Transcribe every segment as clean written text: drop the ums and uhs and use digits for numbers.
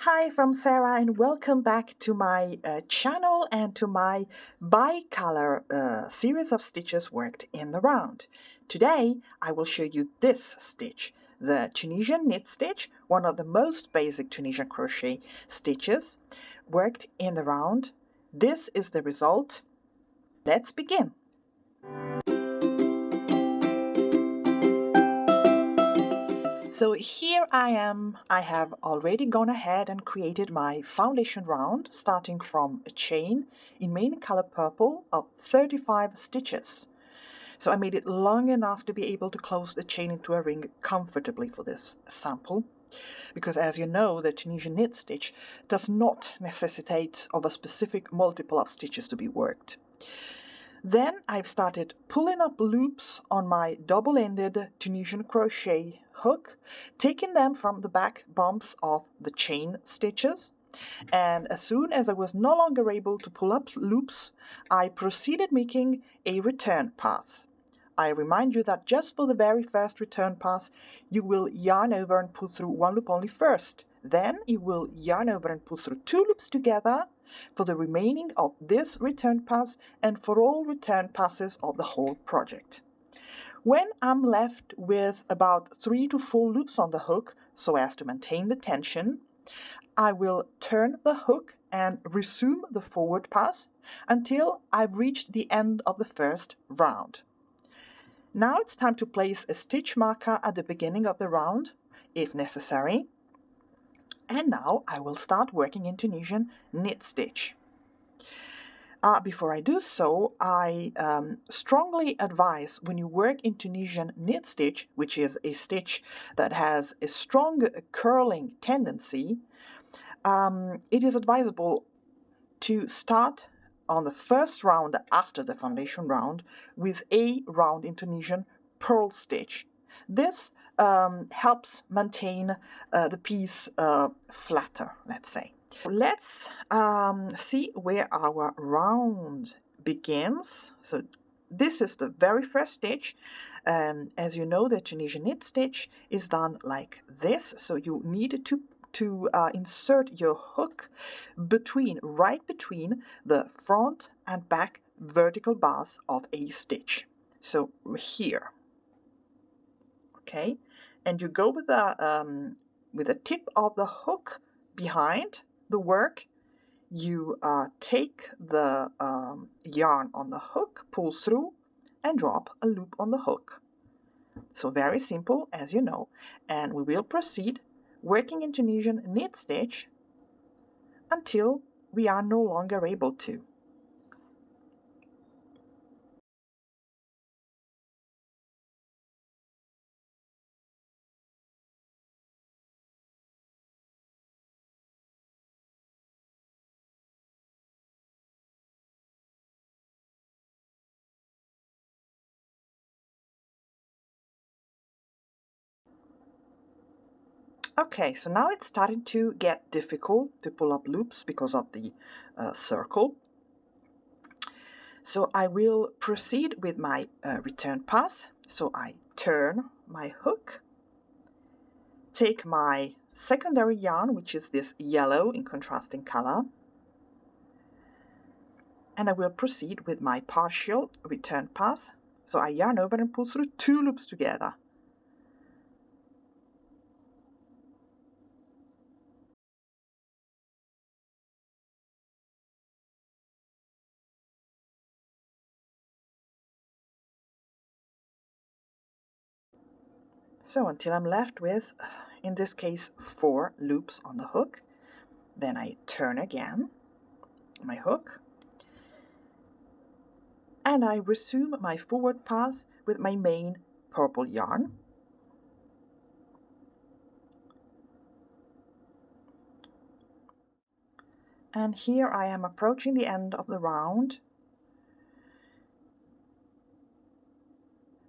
Hi from Sarah and welcome back to my channel and to my bicolour series of stitches worked in the round. Today I will show you this stitch, the Tunisian Knit Stitch, one of the most basic Tunisian crochet stitches worked in the round. This is the result. Let's begin. So here I am. I have already gone ahead and created my foundation round, starting from a chain in main color purple of 35 stitches. So I made it long enough to be able to close the chain into a ring comfortably for this sample, because as you know, the Tunisian knit stitch does not necessitate of a specific multiple of stitches to be worked. Then I've started pulling up loops on my double-ended Tunisian crochet hook, taking them from the back bumps of the chain stitches, and as soon as I was no longer able to pull up loops, I proceeded making a return pass. I remind you that just for the very first return pass, you will yarn over and pull through one loop only first. Then you will yarn over and pull through two loops together for the remaining of this return pass and for all return passes of the whole project. When I'm left with about 3 to 4 loops on the hook, so as to maintain the tension, I will turn the hook and resume the forward pass until I've reached the end of the first round. Now it's time to place a stitch marker at the beginning of the round, if necessary. And now I will start working in Tunisian knit stitch. Before I do so, I strongly advise when you work in Tunisian knit stitch, which is a stitch that has a strong curling tendency, it is advisable to start on the first round after the foundation round with a round in Tunisian purl stitch. This helps maintain the piece flatter, let's say. Let's see where our round begins. So this is the very first stitch. As you know, the Tunisian knit stitch is done like this. So you need to insert your hook right between the front and back vertical bars of a stitch. So here, okay, and you go with the tip of the hook behind the work. You take the yarn on the hook, pull through, and drop a loop on the hook. So very simple, as you know, and we will proceed working in Tunisian knit stitch until we are no longer able to. Okay, so now it's starting to get difficult to pull up loops because of the circle. So I will proceed with my return pass. So I turn my hook, take my secondary yarn, which is this yellow in contrasting color, and I will proceed with my partial return pass. So I yarn over and pull through two loops together. So until I'm left with, in this case, 4 loops on the hook. Then I turn again my hook, and I resume my forward pass with my main purple yarn. And here I am approaching the end of the round.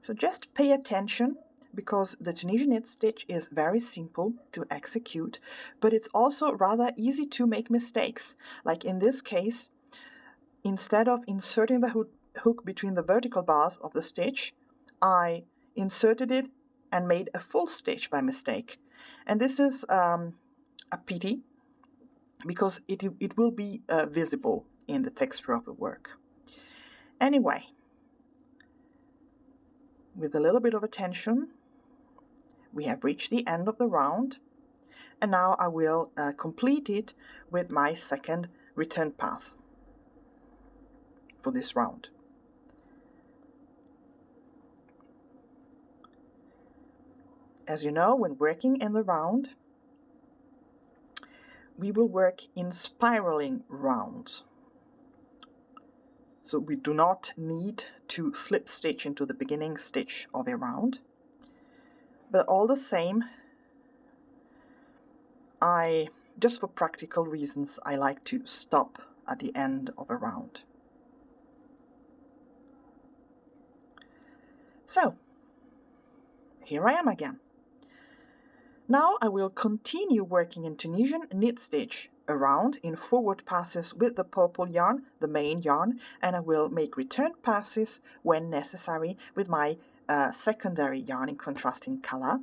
So just pay attention, because the Tunisian knit stitch is very simple to execute, but it's also rather easy to make mistakes. Like in this case, instead of inserting the hook between the vertical bars of the stitch, I inserted it and made a full stitch by mistake. And this is a pity, because it will be visible in the texture of the work. Anyway, with a little bit of attention, we have reached the end of the round, and now I will complete it with my second return pass for this round. As you know, when working in the round, we will work in spiraling rounds. So we do not need to slip stitch into the beginning stitch of a round. But all the same, just for practical reasons, I like to stop at the end of a round. So, here I am again. Now I will continue working in Tunisian knit stitch around in forward passes with the purple yarn, the main yarn, and I will make return passes when necessary with my secondary yarn in contrasting color.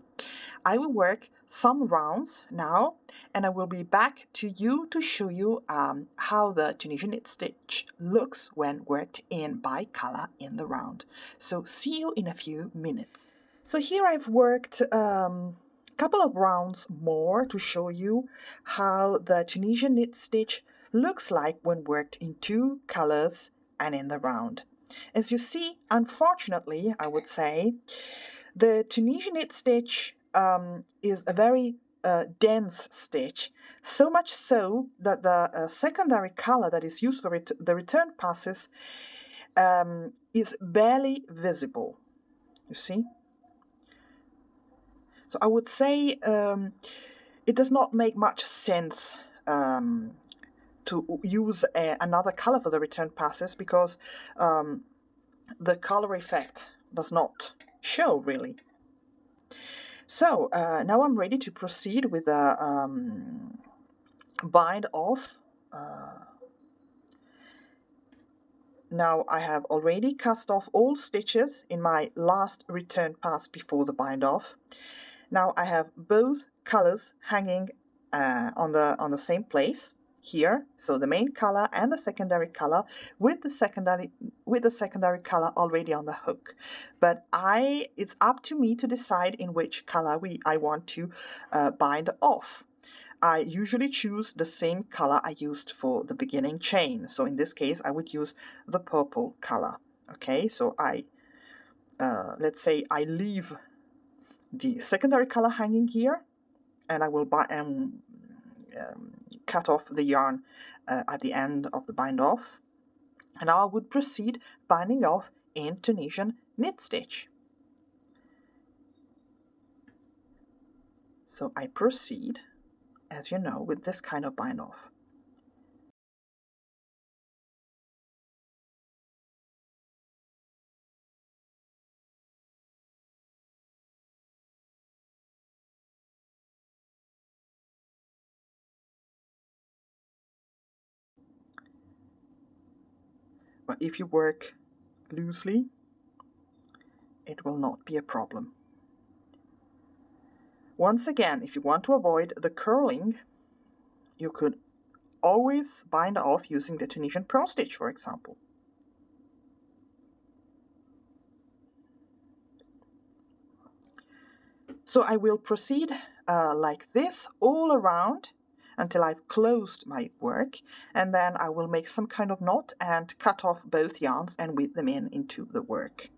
I will work some rounds now, and I will be back to you to show you how the Tunisian knit stitch looks when worked in bicolour in the round. So see you in a few minutes. So here I've worked couple of rounds more to show you how the Tunisian knit stitch looks like when worked in two colors and in the round. As you see, unfortunately, I would say, the Tunisian knit stitch is a very dense stitch, so much so that the secondary color that is used for the return passes is barely visible. You see? So I would say it does not make much sense to use another color for the return passes, because the color effect does not show really. So now I'm ready to proceed with the bind off. Now I have already cast off all stitches in my last return pass before the bind off. Now I have both colors hanging on the same place here, so the main color and the secondary color with the secondary color already on the hook. But it's up to me to decide in which color I want to bind off. I usually choose the same color I used for the beginning chain. So in this case, I would use the purple color. Okay, so let's say I leave the secondary color hanging here, and I will cut off the yarn at the end of the bind off. And now I would proceed binding off in Tunisian knit stitch. So I proceed, as you know, with this kind of bind off. But if you work loosely, it will not be a problem. Once again, if you want to avoid the curling, you could always bind off using the Tunisian pearl stitch, for example. So I will proceed like this all around until I've closed my work, and then I will make some kind of knot and cut off both yarns and weave them into the work.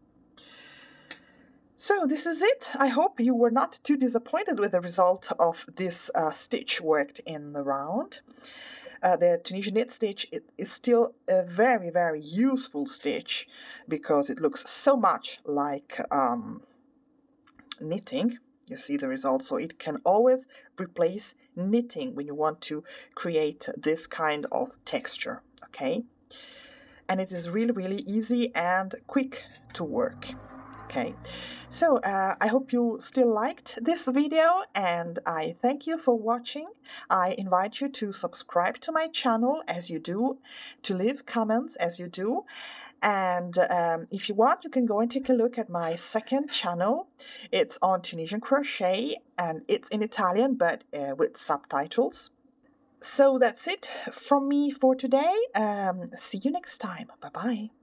So this is it. I hope you were not too disappointed with the result of this stitch worked in the round. The Tunisian knit stitch is still a very, very useful stitch because it looks so much like knitting. You see the result, so it can always replace knitting when you want to create this kind of texture, okay? And it is really, really easy and quick to work. Okay, so I hope you still liked this video, and I thank you for watching. I invite you to subscribe to my channel as you do, to leave comments as you do, and if you want, you can go and take a look at my second channel. It's on Tunisian crochet, and it's in Italian but with subtitles. So that's it from me for today. See you next time. Bye bye.